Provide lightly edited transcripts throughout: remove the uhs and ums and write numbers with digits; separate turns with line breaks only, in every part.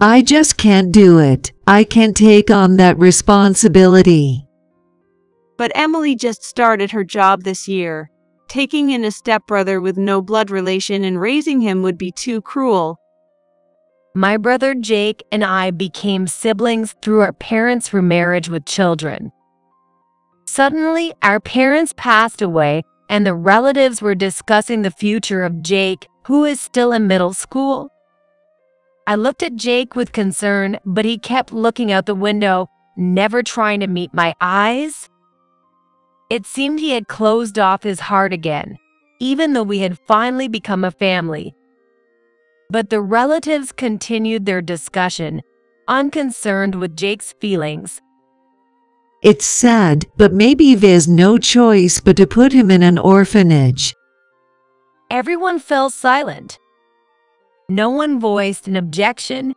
I just can't do it. I can't take on that responsibility.
But Emily just started her job this year. Taking in a stepbrother with no blood relation and raising him would be too cruel.
My brother Jake and I became siblings through our parents' remarriage with children. Suddenly, our parents passed away, and the relatives were discussing the future of Jake, who is still in middle school. I looked at Jake with concern, but he kept looking out the window, never trying to meet my eyes. It seemed he had closed off his heart again, even though we had finally become a family. But the relatives continued their discussion, unconcerned with Jake's feelings.
It's sad, but maybe there's no choice but to put him in an orphanage.
Everyone fell silent. No one voiced an objection.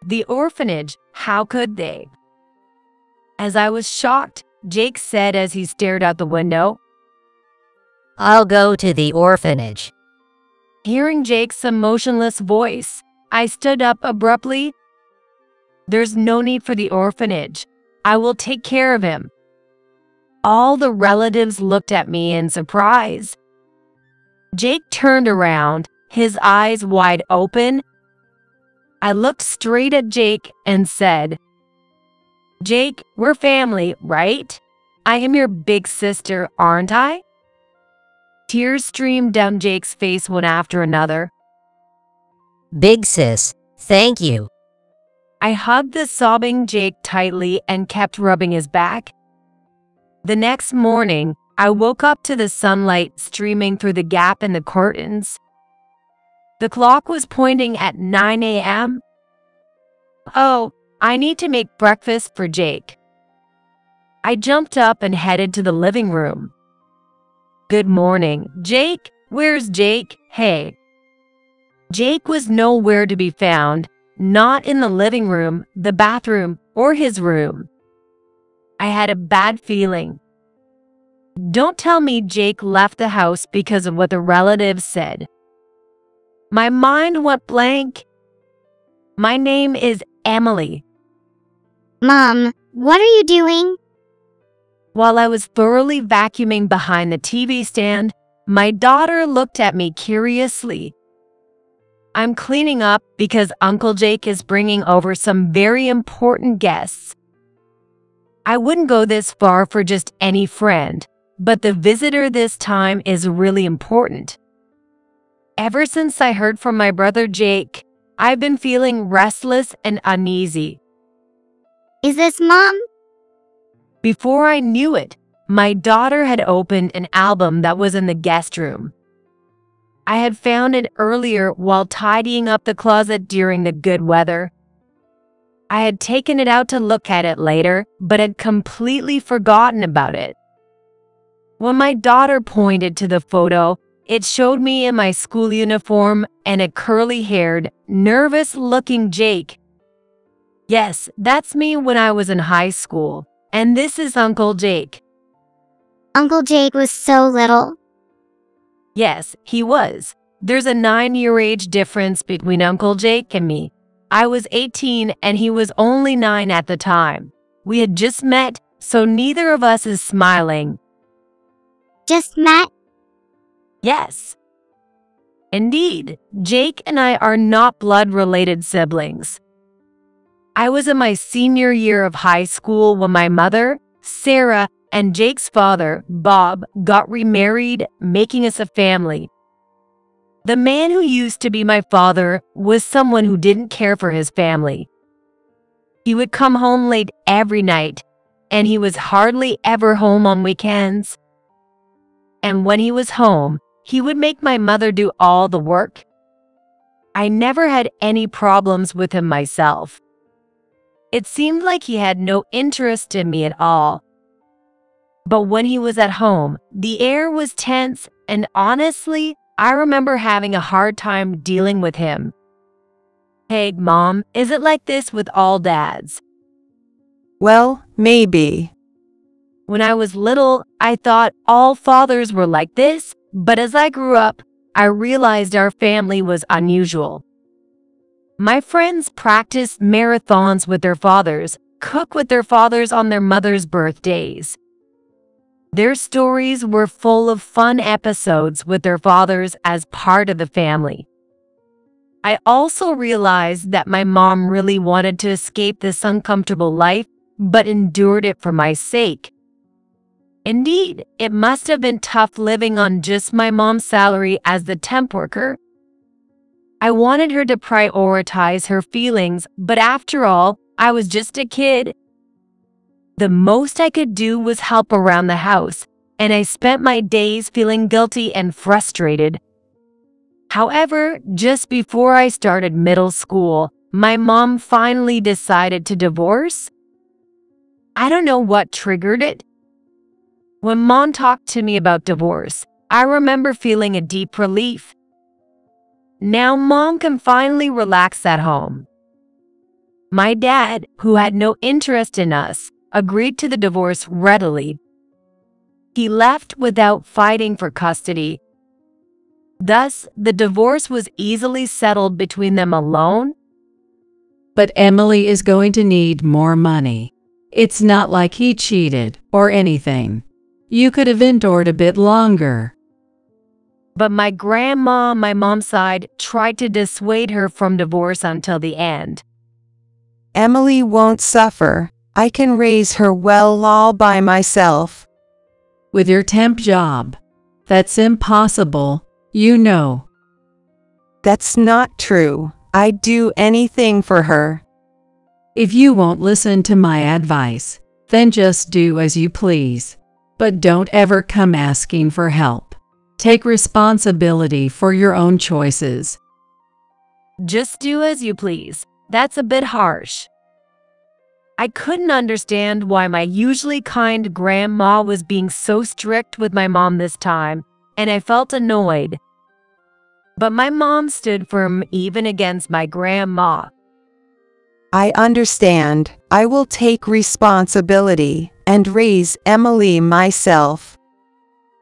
The orphanage, how could they? As I was shocked, Jake said as he stared out the window,
I'll go to the orphanage.
Hearing Jake's emotionless voice, I stood up abruptly. There's no need for the orphanage. I will take care of him. All the relatives looked at me in surprise. Jake turned around, his eyes wide open. I looked straight at Jake and said, Jake, we're family, right? I am your big sister, aren't I? Tears streamed down Jake's face one after another.
Big sis, thank you.
I hugged the sobbing Jake tightly and kept rubbing his back. The next morning, I woke up to the sunlight streaming through the gap in the curtains. The clock was pointing at 9 a.m. Oh, I need to make breakfast for Jake. I jumped up and headed to the living room. Good morning, Jake. Where's Jake? Hey. Jake was nowhere to be found, not in the living room, the bathroom, or his room. I had a bad feeling. Don't tell me Jake left the house because of what the relatives said. My mind went blank. My name is Emily.
Mom, what are you doing?
While I was thoroughly vacuuming behind the TV stand, my daughter looked at me curiously. I'm cleaning up because Uncle Jake is bringing over some very important guests. I wouldn't go this far for just any friend, but the visitor this time is really important. Ever since I heard from my brother Jake, I've been feeling restless and uneasy.
Is this Mom?
Before I knew it, my daughter had opened an album that was in the guest room. I had found it earlier while tidying up the closet during the good weather. I had taken it out to look at it later, but had completely forgotten about it. When my daughter pointed to the photo, it showed me in my school uniform and a curly-haired, nervous-looking Jake. Yes, that's me when I was in high school, and this is Uncle Jake.
Uncle Jake was so little.
Yes, he was. There's a 9-year age difference between Uncle Jake and me. I was 18 and he was only 9 at the time. We had just met, so neither of us is smiling.
Just met?
Yes. Indeed, Jake and I are not blood-related siblings. I was in my senior year of high school when my mother, Sarah, and Jake's father, Bob, got remarried, making us a family. The man who used to be my father was someone who didn't care for his family. He would come home late every night, and he was hardly ever home on weekends. And when he was home, he would make my mother do all the work. I never had any problems with him myself. It seemed like he had no interest in me at all. But when he was at home, the air was tense, and honestly, I remember having a hard time dealing with him. Hey, Mom, is it like this with all dads?
Well, maybe.
When I was little, I thought all fathers were like this, but as I grew up, I realized our family was unusual. My friends practice marathons with their fathers, cook with their fathers on their mother's birthdays. Their stories were full of fun episodes with their fathers as part of the family. I also realized that my mom really wanted to escape this uncomfortable life, but endured it for my sake. Indeed, it must have been tough living on just my mom's salary as the temp worker. I wanted her to prioritize her feelings, but after all, I was just a kid. The most I could do was help around the house, and I spent my days feeling guilty and frustrated. However, just before I started middle school, my mom finally decided to divorce. I don't know what triggered it. When Mom talked to me about divorce, I remember feeling a deep relief. Now Mom can finally relax at home. My dad, who had no interest in us, agreed to the divorce readily. He left without fighting for custody. Thus, the divorce was easily settled between them alone.
But Emily is going to need more money. It's not like he cheated or anything. You could have endured a bit longer.
But my grandma on my mom's side tried to dissuade her from divorce until the end.
Emily won't suffer. I can raise her well all by myself.
With your temp job, that's impossible, you know.
That's not true. I'd do anything for her.
If you won't listen to my advice, then just do as you please. But don't ever come asking for help. Take responsibility for your own choices.
Just do as you please. That's a bit harsh. I couldn't understand why my usually kind grandma was being so strict with my mom this time, and I felt annoyed. But my mom stood firm even against my grandma.
I understand. I will take responsibility and raise Emily myself.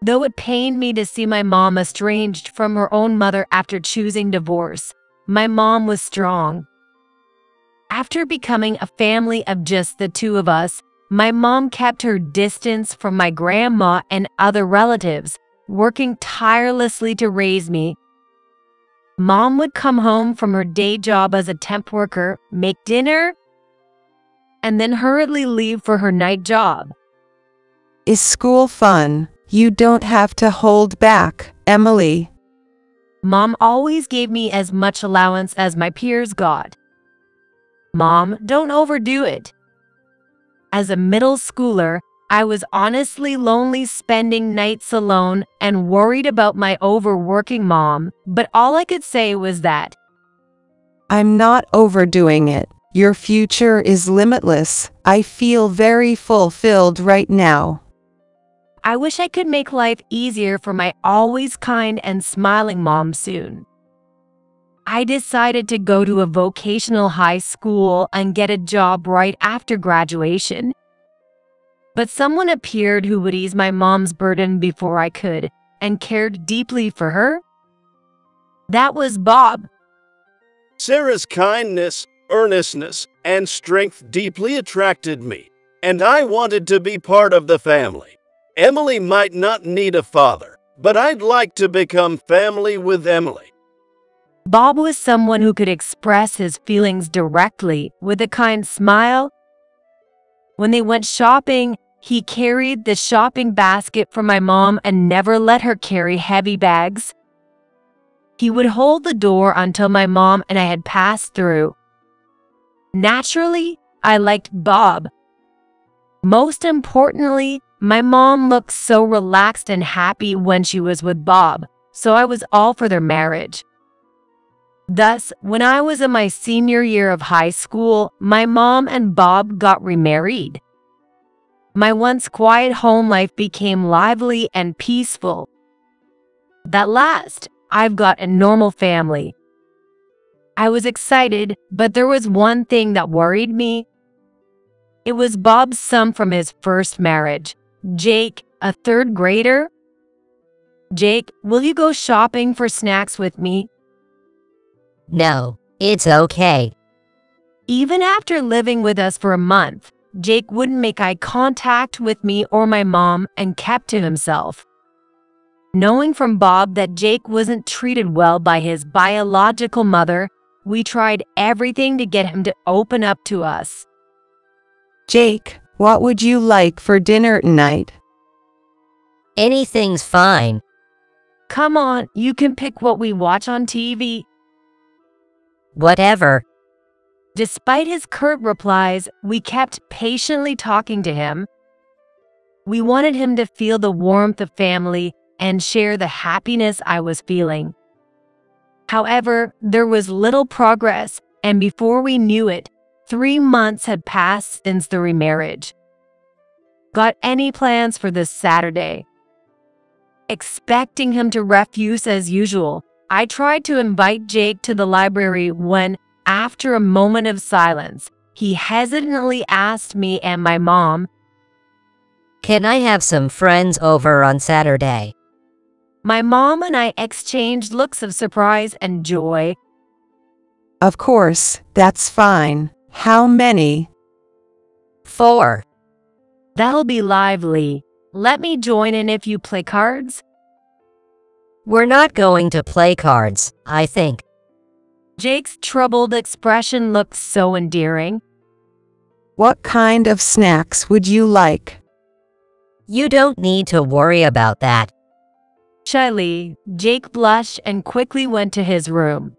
Though it pained me to see my mom estranged from her own mother after choosing divorce, my mom was strong. After becoming a family of just the two of us, my mom kept her distance from my grandma and other relatives, working tirelessly to raise me. Mom would come home from her day job as a temp worker, make dinner, and then hurriedly leave for her night job.
Is school fun? You don't have to hold back, Emily.
Mom always gave me as much allowance as my peers got. Mom, don't overdo it. As a middle schooler, I was honestly lonely spending nights alone and worried about my overworking mom, but all I could say was that
I'm not overdoing it. Your future is limitless. I feel very fulfilled right now.
I wish I could make life easier for my always kind and smiling mom soon. I decided to go to a vocational high school and get a job right after graduation. But someone appeared who would ease my mom's burden before I could and cared deeply for her. That was Bob.
Sarah's kindness, earnestness, and strength deeply attracted me, and I wanted to be part of the family. Emily might not need a father, but I'd like to become family with Emily.
Bob was someone who could express his feelings directly with a kind smile. When they went shopping, he carried the shopping basket for my mom and never let her carry heavy bags. He would hold the door until my mom and I had passed through. Naturally, I liked Bob. Most importantly, my mom looked so relaxed and happy when she was with Bob, so I was all for their marriage. Thus, when I was in my senior year of high school, my mom and Bob got remarried. My once quiet home life became lively and peaceful. At last, I've got a normal family. I was excited, but there was one thing that worried me. It was Bob's son from his first marriage, Jake, a third grader. Jake, will you go shopping for snacks with me?
No, It's okay.
Even after living with us for a month, Jake wouldn't make eye contact with me or my mom and kept to himself. Knowing from Bob that Jake wasn't treated well by his biological mother, we tried everything to get him to open up to us.
Jake, what would you like for dinner tonight?
Anything's fine.
Come on, you can pick what we watch on TV.
Whatever.
Despite his curt replies, we kept patiently talking to him. We wanted him to feel the warmth of family and share the happiness I was feeling. However, there was little progress, and before we knew it, 3 months had passed since the remarriage. Got any plans for this Saturday? Expecting him to refuse as usual, I tried to invite Jake to the library when, after a moment of silence, he hesitantly asked me and my mom,
Can I have some friends over on Saturday?
My mom and I exchanged looks of surprise and joy.
Of course, that's fine. How many?
4.
That'll be lively. Let me join in if you play cards.
We're not going to play cards, I think.
Jake's troubled expression looked so endearing.
What kind of snacks would you like?
You don't need to worry about that.
Shyly, Jake blushed and quickly went to his room.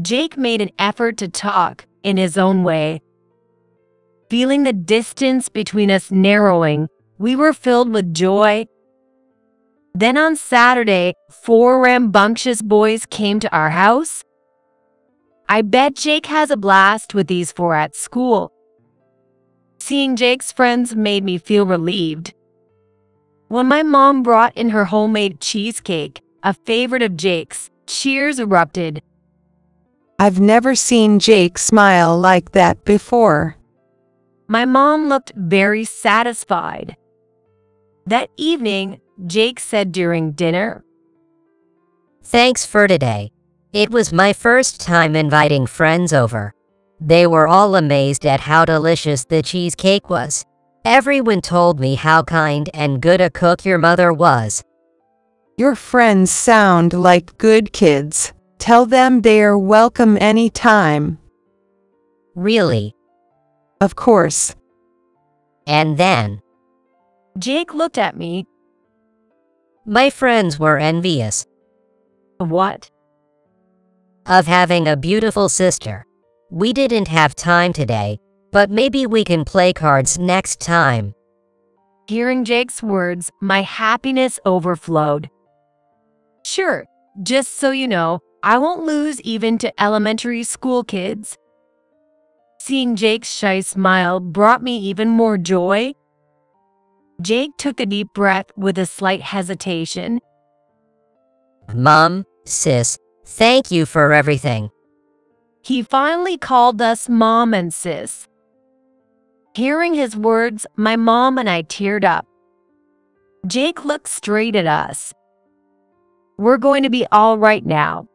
Jake made an effort to talk in his own way. Feeling the distance between us narrowing, we were filled with joy. Then on Saturday, 4 rambunctious boys came to our house. I bet Jake has a blast with these 4 at school. Seeing Jake's friends made me feel relieved. When my mom brought in her homemade cheesecake, a favorite of Jake's, cheers erupted.
I've never seen Jake smile like that before.
My mom looked very satisfied. That evening, Jake said during dinner,
Thanks for today. It was my first time inviting friends over. They were all amazed at how delicious the cheesecake was. Everyone told me how kind and good a cook your mother was.
Your friends sound like good kids. Tell them they're welcome anytime.
Really?
Of course.
And then,
Jake looked at me.
my friends were envious
What?
of having a beautiful sister. We didn't have time today, but maybe we can play cards next time.
Hearing Jake's words, my happiness overflowed. Sure, just so you know, I won't lose even to elementary school kids. Seeing Jake's shy smile brought me even more joy. Jake took a deep breath with a slight hesitation.
Mom, sis, thank you for everything.
He finally called us Mom and Sis. Hearing his words, my mom and I teared up. Jake looked straight at us. We're going to be all right now.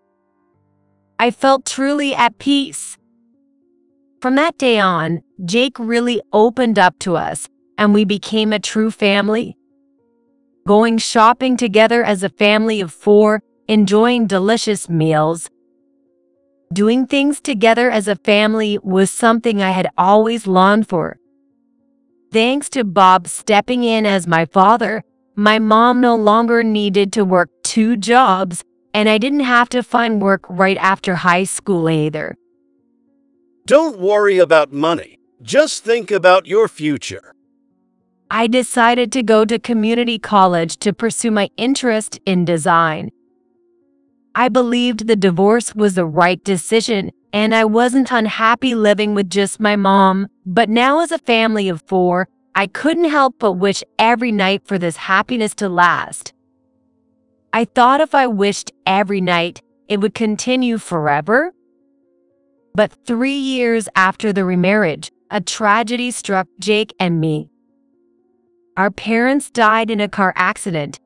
I felt truly at peace. From that day on, Jake really opened up to us, and we became a true family. Going shopping together as a family of 4, enjoying delicious meals. Doing things together as a family was something I had always longed for. Thanks to Bob stepping in as my father, my mom no longer needed to work 2 jobs, and I didn't have to find work right after high school either.
Don't worry about money. Just think about your future.
I decided to go to community college to pursue my interest in design. I believed the divorce was the right decision, and I wasn't unhappy living with just my mom, but now as a family of 4, I couldn't help but wish every night for this happiness to last. I thought if I wished every night, it would continue forever. But 3 years after the remarriage, a tragedy struck Jake and me. Our parents died in a car accident.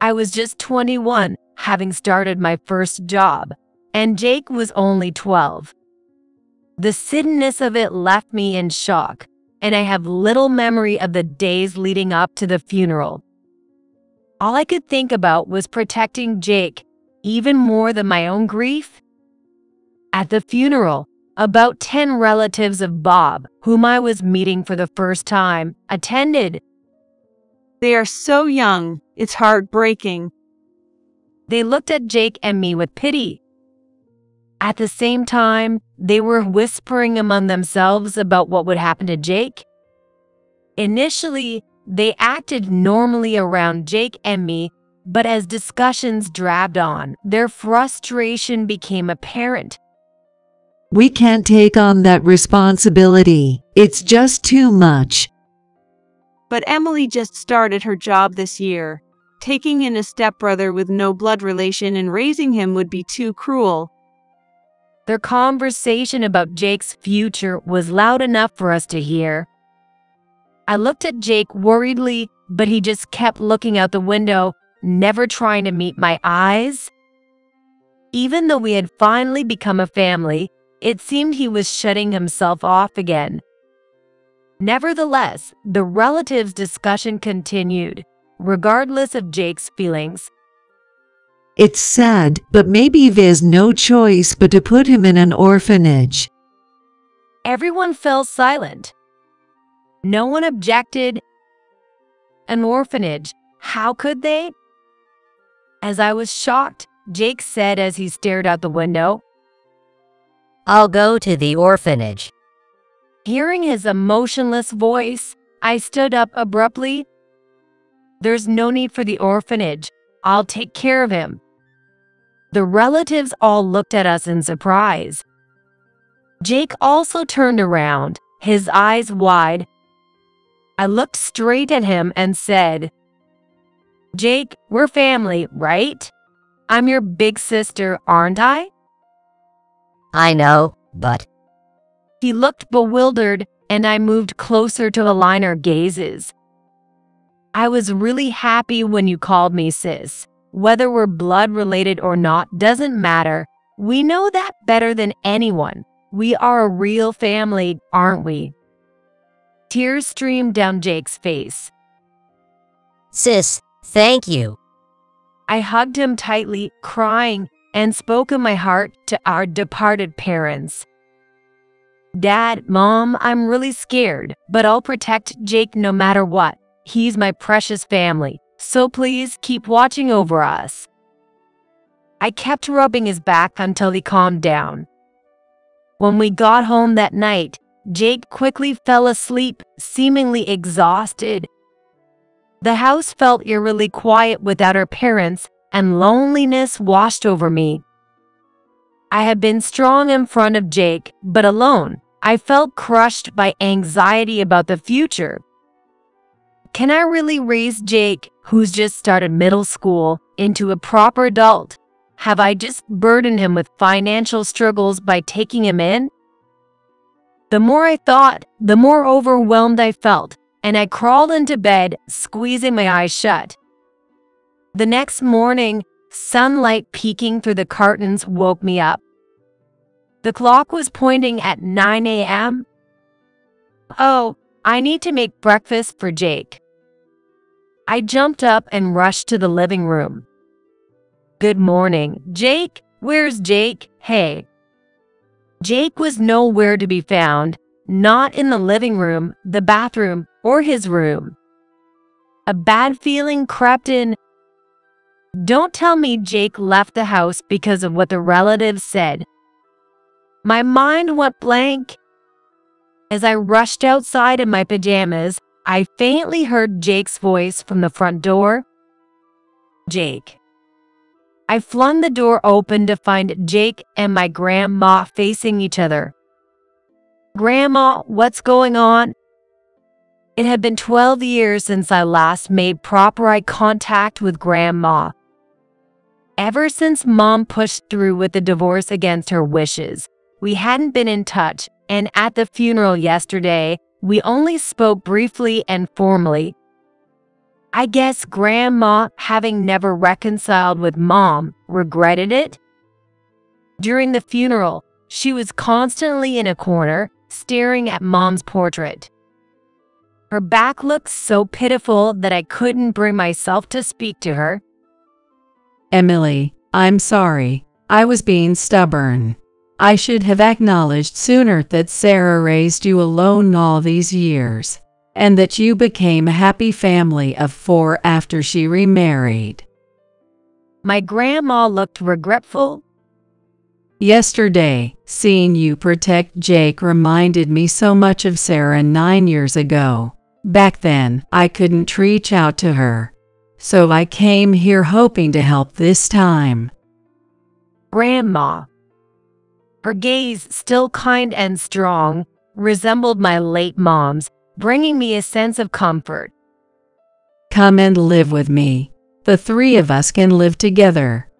I was just 21, having started my first job, and Jake was only 12. The suddenness of it left me in shock, and I have little memory of the days leading up to the funeral. All I could think about was protecting Jake, even more than my own grief. At the funeral, about 10 relatives of Bob, whom I was meeting for the first time, attended.
They are so young, it's heartbreaking.
They looked at Jake and me with pity. At the same time, they were whispering among themselves about what would happen to Jake. Initially, they acted normally around Jake and me, but as discussions dragged on, their frustration became apparent.
We can't take on that responsibility. It's just too much.
But Emily just started her job this year. Taking in a stepbrother with no blood relation and raising him would be too cruel.
Their conversation about Jake's future was loud enough for us to hear. I looked at Jake worriedly, but he just kept looking out the window, never trying to meet my eyes. Even though we had finally become a family, it seemed he was shutting himself off again. Nevertheless, the relatives' discussion continued, regardless of Jake's feelings.
It's sad, but maybe there's no choice but to put him in an orphanage.
Everyone fell silent. No one objected. An orphanage, how could they? As I was shocked, Jake said as he stared out the window,
I'll go to the orphanage.
Hearing his emotionless voice, I stood up abruptly. There's no need for the orphanage. I'll take care of him. The relatives all looked at us in surprise. Jake also turned around, his eyes wide. I looked straight at him and said, Jake, we're family, right? I'm your big sister, aren't I?
I know, but...
He looked bewildered, and I moved closer to align our gazes. I was really happy when you called me sis. Whether we're blood related or not doesn't matter. We know that better than anyone. We are a real family, aren't we? Tears streamed down Jake's face.
Sis, thank you.
I hugged him tightly, crying, and spoke in my heart to our departed parents. Dad, Mom, I'm really scared, but I'll protect Jake no matter what. He's my precious family, so please keep watching over us. I kept rubbing his back until he calmed down. When we got home that night, Jake quickly fell asleep, seemingly exhausted. The house felt eerily quiet without our parents, and loneliness washed over me. I had been strong in front of Jake, but alone. I felt crushed by anxiety about the future. Can I really raise Jake, who's just started middle school, into a proper adult? Have I just burdened him with financial struggles by taking him in? The more I thought, the more overwhelmed I felt, and I crawled into bed, squeezing my eyes shut. The next morning, sunlight peeking through the curtains woke me up. The clock was pointing at 9 a.m. Oh, I need to make breakfast for Jake. I jumped up and rushed to the living room. Good morning, Jake. Where's Jake? Hey. Jake was nowhere to be found, not in the living room, the bathroom, or his room. A bad feeling crept in. Don't tell me Jake left the house because of what the relatives said. My mind went blank. As I rushed outside in my pajamas, I faintly heard Jake's voice from the front door. Jake. I flung the door open to find Jake and my grandma facing each other. Grandma, what's going on? It had been 12 years since I last made proper eye contact with Grandma. Ever since Mom pushed through with the divorce against her wishes, we hadn't been in touch, and at the funeral yesterday, we only spoke briefly and formally. I guess Grandma, having never reconciled with Mom, regretted it. During the funeral, she was constantly in a corner, staring at Mom's portrait. Her back looked so pitiful that I couldn't bring myself to speak to her.
Emily, I'm sorry. I was being stubborn. I should have acknowledged sooner that Sarah raised you alone all these years, and that you became a happy family of 4 after she remarried.
My grandma looked regretful.
Yesterday, seeing you protect Jake reminded me so much of Sarah 9 years ago. Back then, I couldn't reach out to her, so I came here hoping to help this time.
Grandma. Her gaze, still kind and strong, resembled my late mom's, bringing me a sense of comfort.
Come and live with me. The 3 of us can live together.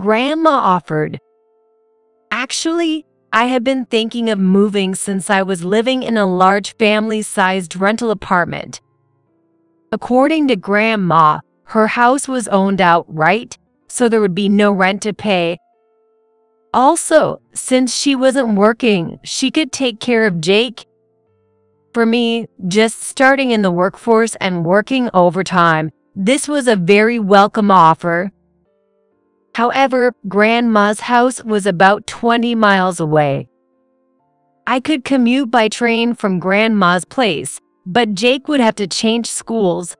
Grandma offered. Actually, I had been thinking of moving since I was living in a large family-sized rental apartment. According to Grandma, her house was owned outright, so there would be no rent to pay. Also, since she wasn't working, she could take care of Jake. For me, just starting in the workforce and working overtime, this was a very welcome offer. However, Grandma's house was about 20 miles away. I could commute by train from Grandma's place, but Jake would have to change schools.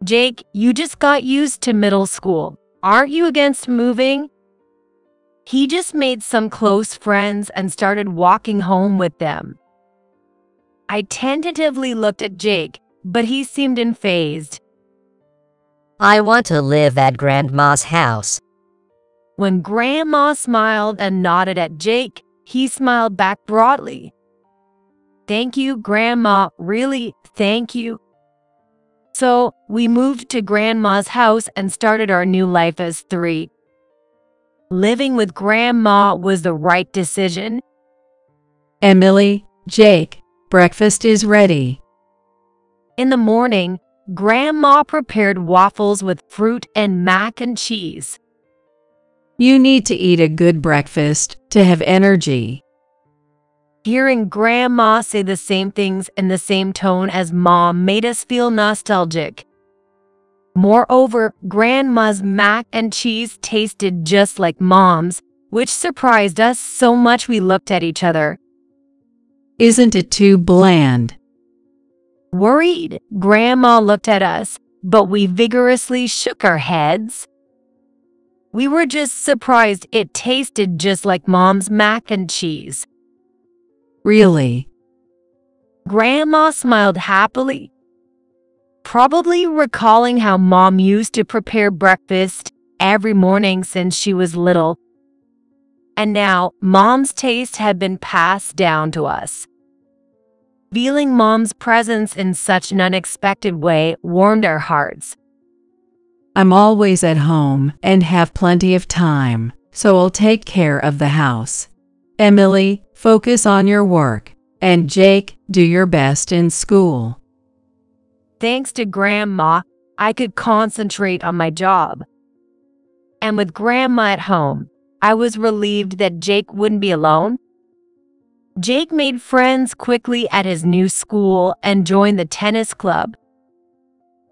Jake, you just got used to middle school. Aren't you against moving? He just made some close friends and started walking home with them. I tentatively looked at Jake, but he seemed unfazed.
I want to live at Grandma's house.
When Grandma smiled and nodded at Jake, he smiled back broadly. Thank you, Grandma, really, thank you. So, we moved to Grandma's house and started our new life as 3. Living with Grandma was the right decision.
Emily, Jake, breakfast is ready.
In the morning, Grandma prepared waffles with fruit and mac and cheese.
You need to eat a good breakfast to have energy.
Hearing Grandma say the same things in the same tone as Mom made us feel nostalgic. Moreover, Grandma's mac and cheese tasted just like Mom's, which surprised us so much we looked at each other.
Isn't it too bland?
Worried, Grandma looked at us, but we vigorously shook our heads. We were just surprised it tasted just like Mom's mac and cheese.
Really?
Grandma smiled happily, probably recalling how Mom used to prepare breakfast every morning since she was little. And now, Mom's taste had been passed down to us. Feeling Mom's presence in such an unexpected way warmed our hearts.
I'm always at home and have plenty of time, so I'll take care of the house. Emily, focus on your work, and Jake, do your best in school.
Thanks to Grandma, I could concentrate on my job. And with Grandma at home, I was relieved that Jake wouldn't be alone. Jake made friends quickly at his new school and joined the tennis club.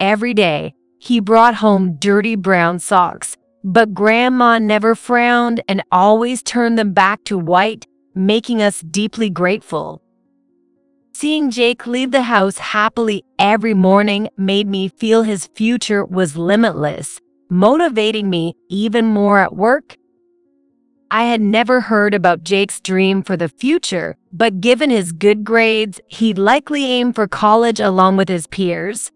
Every day, he brought home dirty brown socks, but Grandma never frowned and always turned them back to white, making us deeply grateful. Seeing Jake leave the house happily every morning made me feel his future was limitless, motivating me even more at work. I had never heard about Jake's dream for the future, but given his good grades, he'd likely aim for college along with his peers.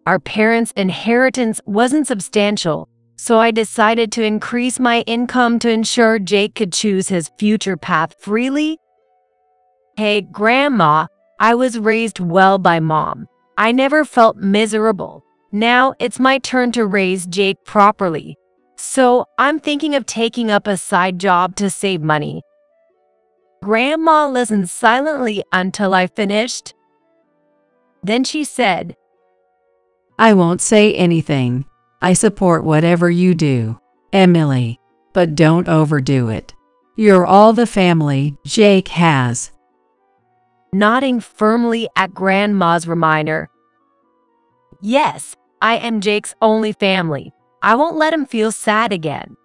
Our parents' inheritance wasn't substantial, so I decided to increase my income to ensure Jake could choose his future path freely. Hey, Grandma, I was raised well by Mom. I never felt miserable. Now it's my turn to raise Jake properly. So I'm thinking of taking up a side job to save money. Grandma listened silently until I finished. Then she said,
I won't say anything. I support whatever you do, Emily. but don't overdo it. You're all the family Jake has.
Nodding firmly at Grandma's reminder. Yes, I am Jake's only family. I won't let him feel sad again.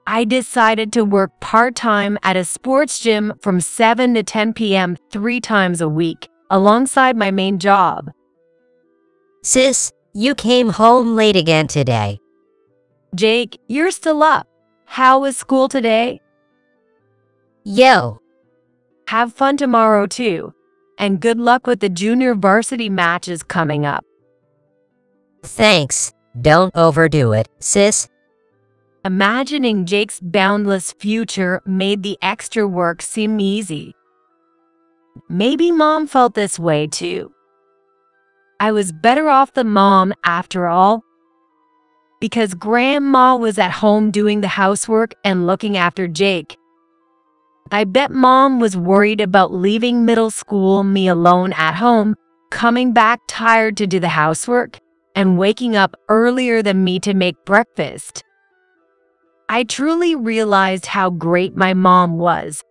I decided to work part-time at a sports gym from 7 to 10 p.m. 3 times a week, alongside my main job.
Sis, you came home late again today.
Jake, you're still up. How was school today?
Yo,
Have fun tomorrow too. And good luck with the junior varsity matches coming up.
thanks. Don't overdo it, sis.
Imagining Jake's boundless future made the extra work seem easy. Maybe Mom felt this way too. I was better off than Mom after all, because Grandma was at home doing the housework and looking after Jake. I bet Mom was worried about leaving middle school me alone at home, coming back tired to do the housework, and waking up earlier than me to make breakfast. I truly realized how great my mom was.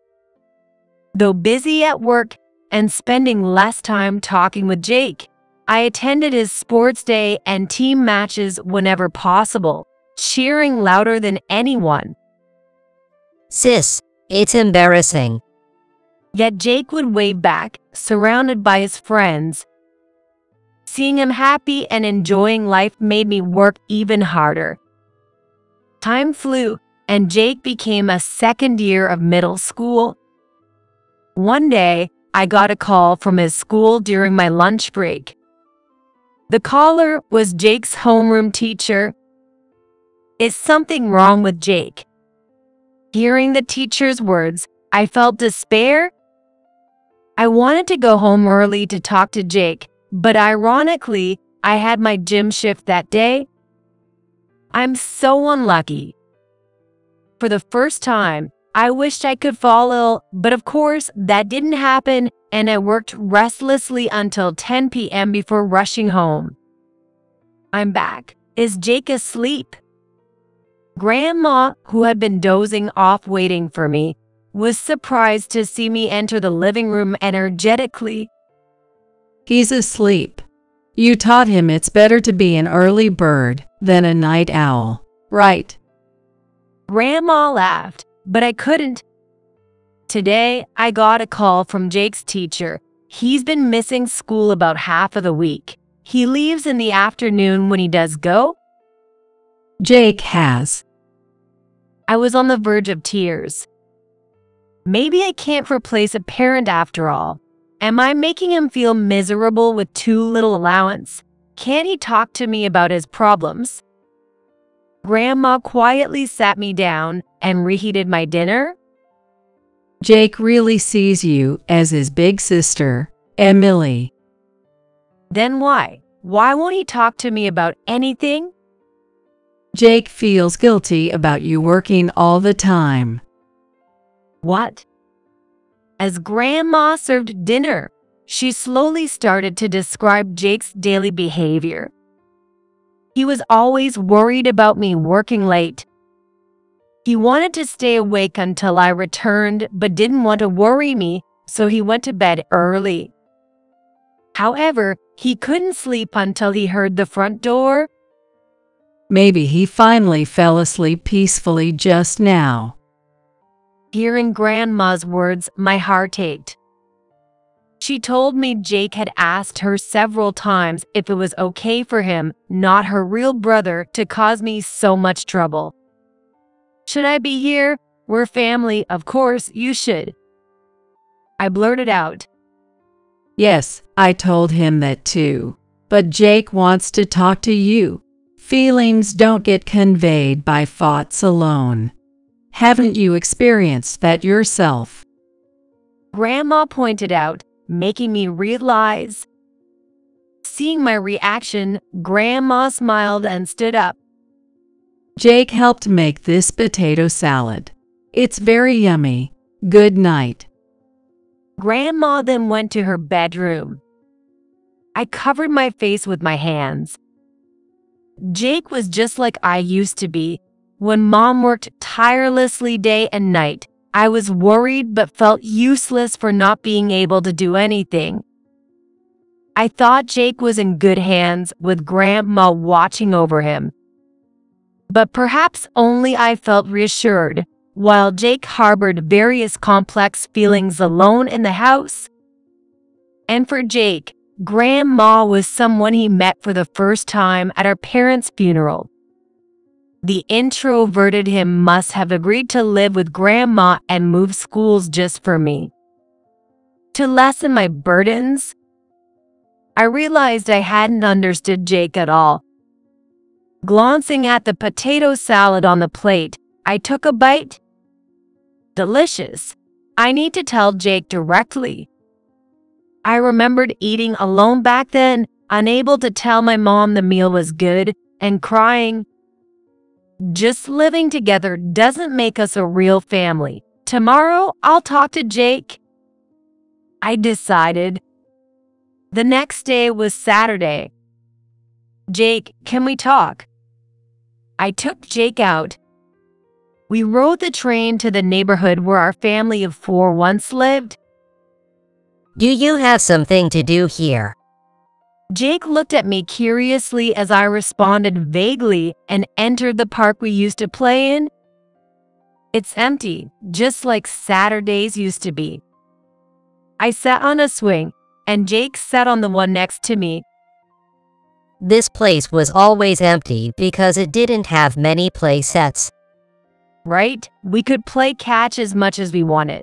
Though busy at work and spending less time talking with Jake, I attended his sports day and team matches whenever possible, cheering louder than anyone.
Sis, it's embarrassing.
Yet Jake would wave back, surrounded by his friends. Seeing him happy and enjoying life made me work even harder. Time flew, and Jake became a second year of middle school. One day, I got a call from his school during my lunch break. The caller was Jake's homeroom teacher. Is something wrong with Jake? Hearing the teacher's words, I felt despair. I wanted to go home early to talk to Jake, but ironically, I had my gym shift that day. I'm so unlucky. For the first time, I wished I could fall ill, but of course, that didn't happen, and I worked restlessly until 10 p.m. before rushing home. I'm back. Is Jake asleep? Grandma, who had been dozing off waiting for me, was surprised to see me enter the living room energetically.
He's asleep. You taught him it's better to be an early bird than a night owl, right?
Grandma laughed, but I couldn't. Today, I got a call from Jake's teacher. He's been missing school about half of the week. He leaves in the afternoon when he does go.
Jake has.
I was on the verge of tears. Maybe I can't replace a parent after all. Am I making him feel miserable with too little allowance? Can't he talk to me about his problems? Grandma quietly sat me down and reheated my dinner.
Jake really sees you as his big sister, Emily.
Then why? Why won't he talk to me about anything?
Jake feels guilty about you working all the time.
What? As Grandma served dinner, she slowly started to describe Jake's daily behavior. He was always worried about me working late. He wanted to stay awake until I returned, but didn't want to worry me, so he went to bed early. However, he couldn't sleep until he heard the front door.
Maybe he finally fell asleep peacefully just now.
Hearing Grandma's words, my heart ached. She told me Jake had asked her several times if it was okay for him, not her real brother, to cause me so much trouble. Should I be here? We're family, of course you should. I blurted out.
Yes, I told him that too. But Jake wants to talk to you. Feelings don't get conveyed by thoughts alone. Haven't you experienced that yourself?
Grandma pointed out, making me realize. Seeing my reaction, Grandma smiled and stood up.
Jake helped make this potato salad. It's very yummy. Good night.
Grandma then went to her bedroom. I covered my face with my hands. Jake was just like I used to be, when Mom worked tirelessly day and night, I was worried but felt useless for not being able to do anything. I thought Jake was in good hands with Grandma watching over him. But perhaps only I felt reassured, while Jake harbored various complex feelings alone in the house. And for Jake, Grandma was someone he met for the first time at our parents' funeral. The introverted him must have agreed to live with Grandma and move schools just for me. To lessen my burdens, I realized I hadn't understood Jake at all. Glancing at the potato salad on the plate, I took a bite. Delicious. I need to tell Jake directly. I remembered eating alone back then, unable to tell my mom the meal was good, and crying. Just living together doesn't make us a real family. Tomorrow, I'll talk to Jake, I decided. The next day was Saturday. Jake, can we talk? I took Jake out. We rode the train to the neighborhood where our family of 4 once lived.
Do you have something to do here?
Jake looked at me curiously as I responded vaguely and entered the park we used to play in. It's empty, just like Saturdays used to be. I sat on a swing, and Jake sat on the one next to me.
This place was always empty because it didn't have many play sets.
Right? We could play catch as much as we wanted.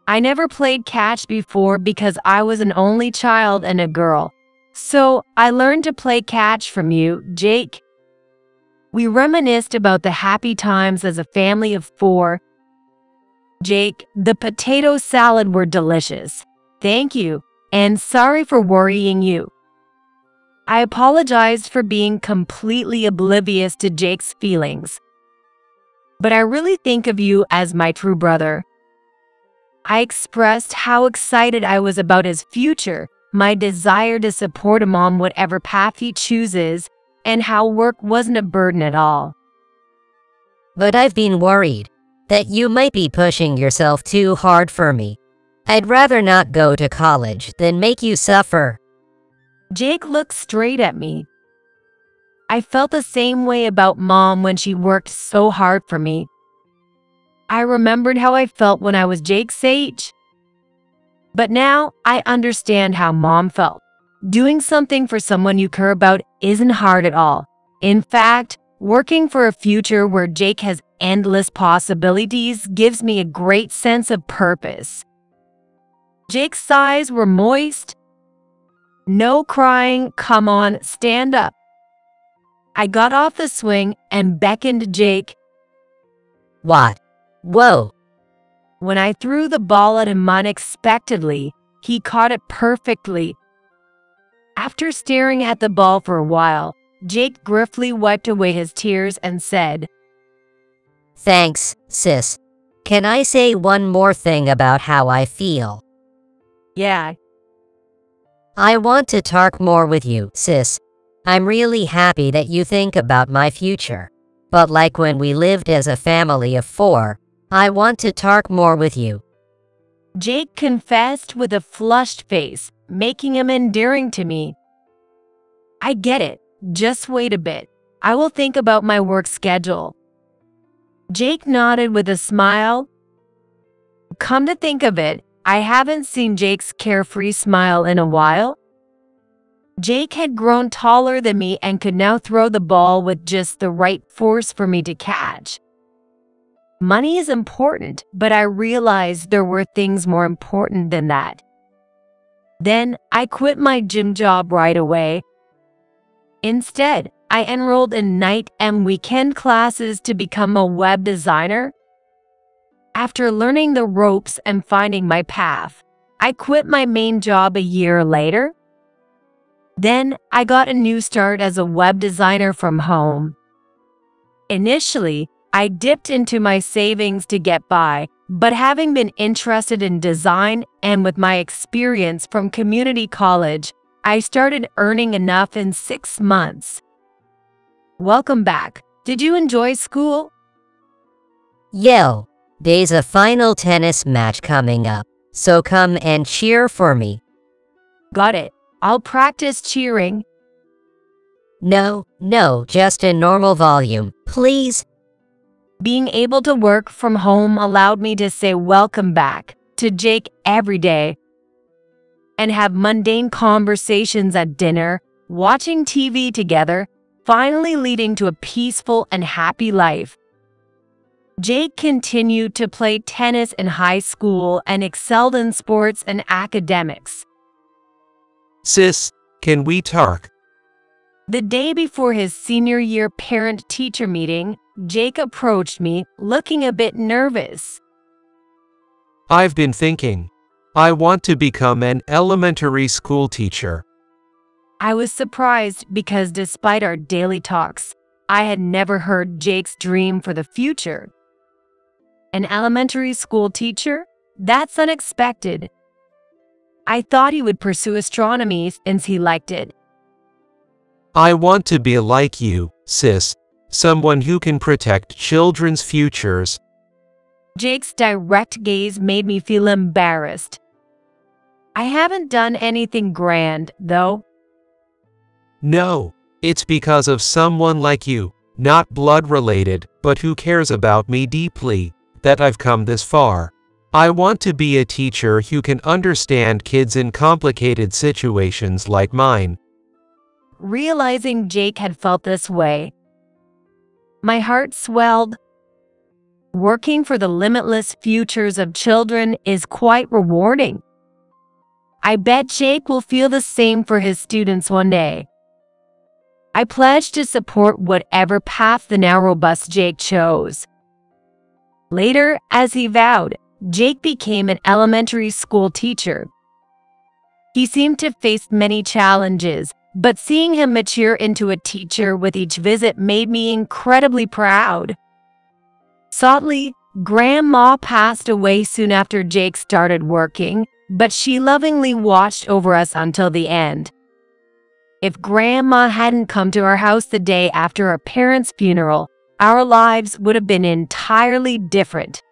I never played catch before because I was an only child and a girl. So I learned to play catch from you, Jake. We reminisced about the happy times as a family of 4. Jake, the potato salad were delicious. Thank you, and sorry for worrying you. I apologized for being completely oblivious to Jake's feelings. But I really think of you as my true brother. I expressed how excited I was about his future, my desire to support him on whatever path he chooses, and how work wasn't a burden at all.
But I've been worried that you might be pushing yourself too hard for me. I'd rather not go to college than make you suffer.
Jake looked straight at me. I felt the same way about Mom when she worked so hard for me. I remembered how I felt when I was Jake's age. But now I understand how Mom felt. Doing something for someone you care about isn't hard at all. In fact, working for a future where Jake has endless possibilities gives me a great sense of purpose. Jake's eyes were moist. No crying, come on, stand up. I got off the swing and beckoned Jake.
What? Whoa.
When I threw the ball at him unexpectedly, he caught it perfectly. After staring at the ball for a while, Jake gruffly wiped away his tears and said,
Thanks, sis. Can I say one more thing about how I feel?
Yeah.
I want to talk more with you, sis. I'm really happy that you think about my future. But like when we lived as a family of 4, I want to talk more with you.
Jake confessed with a flushed face, making him endearing to me. I get it. Just wait a bit. I will think about my work schedule. Jake nodded with a smile. Come to think of it, I haven't seen Jake's carefree smile in a while. Jake had grown taller than me and could now throw the ball with just the right force for me to catch. Money is important, but I realized there were things more important than that. Then I quit my gym job right away. Instead, I enrolled in night and weekend classes to become a web designer. After learning the ropes and finding my path, I quit my main job a year later. Then I got a new start as a web designer from home. Initially, I dipped into my savings to get by, but having been interested in design and with my experience from community college, I started earning enough in 6 months. Welcome back. Did you enjoy school?
Yo, there's a final tennis match coming up, so come and cheer for me.
Got it. I'll practice cheering.
No, just in normal volume, please.
Being able to work from home allowed me to say welcome back to Jake every day and have mundane conversations at dinner, watching TV together, finally leading to a peaceful and happy life. Jake continued to play tennis in high school and excelled in sports and academics.
Sis, can we talk?
The day before his senior year parent-teacher meeting, Jake approached me, looking a bit nervous.
I've been thinking. I want to become an elementary school teacher.
I was surprised because despite our daily talks, I had never heard Jake's dream for the future. An elementary school teacher? That's unexpected. I thought he would pursue astronomy since he liked it.
I want to be like you, sis, someone who can protect children's futures.
Jake's direct gaze made me feel embarrassed. I haven't done anything grand, though.
No, it's because of someone like you, not blood related, but who cares about me deeply, that I've come this far. I want to be a teacher who can understand kids in complicated situations like mine.
Realizing Jake had felt this way, my heart swelled. Working for the limitless futures of children is quite rewarding. I bet Jake will feel the same for his students one day. I pledge to support whatever path the now robust Jake chose. Later, as he vowed, Jake became an elementary school teacher. He seemed to face many challenges, but seeing him mature into a teacher with each visit made me incredibly proud. Sadly, Grandma passed away soon after Jake started working, but she lovingly watched over us until the end. If Grandma hadn't come to our house the day after our parents' funeral, our lives would have been entirely different.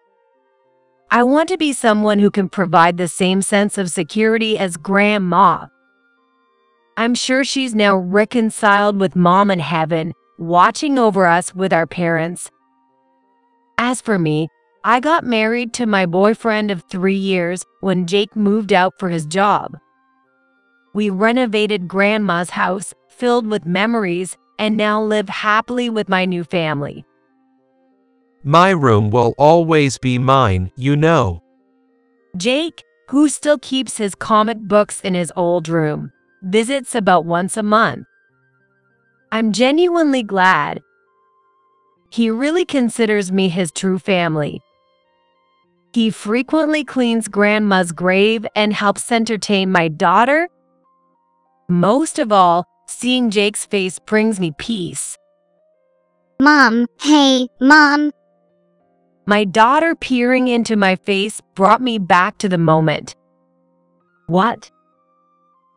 I want to be someone who can provide the same sense of security as Grandma. I'm sure she's now reconciled with Mom in heaven, watching over us with our parents. As for me, I got married to my boyfriend of 3 years when Jake moved out for his job. We renovated Grandma's house, filled with memories, and now live happily with my new family.
My room will always be mine, you know.
Jake, who still keeps his comic books in his old room, visits about once a month. I'm genuinely glad. He really considers me his true family. He frequently cleans Grandma's grave and helps entertain my daughter. Most of all, seeing Jake's face brings me peace.
Mom, hey, Mom.
My daughter peering into my face brought me back to the moment. What?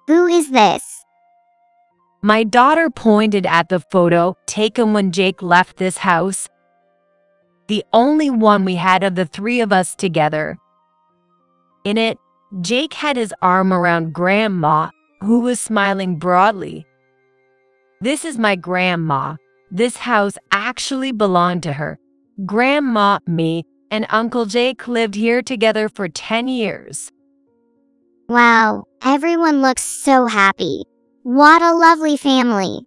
Who is this?
My daughter pointed at the photo taken when Jake left this house. The only one we had of the 3 of us together. In it, Jake had his arm around Grandma, who was smiling broadly. This is my grandma. This house actually belonged to her. Grandma, me, and Uncle Jake lived here together for 10 years.
Wow, everyone looks so happy. What a lovely family.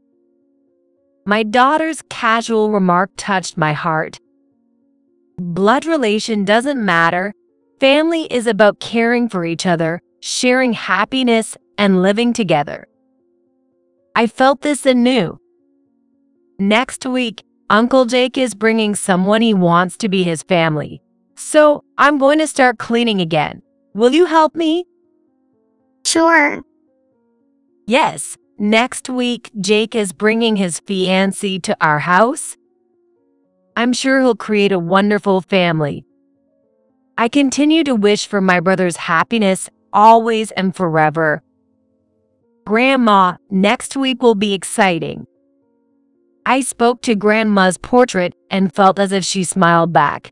My daughter's casual remark touched my heart. Blood relation doesn't matter. Family is about caring for each other, sharing happiness, and living together. I felt this anew. Next week, Uncle Jake is bringing someone he wants to be his family. So, I'm going to start cleaning again. Will you help me?
Sure.
Yes, next week, Jake is bringing his fiancée to our house. I'm sure he'll create a wonderful family. I continue to wish for my brother's happiness always and forever. Grandma, next week will be exciting. I spoke to Grandma's portrait and felt as if she smiled back.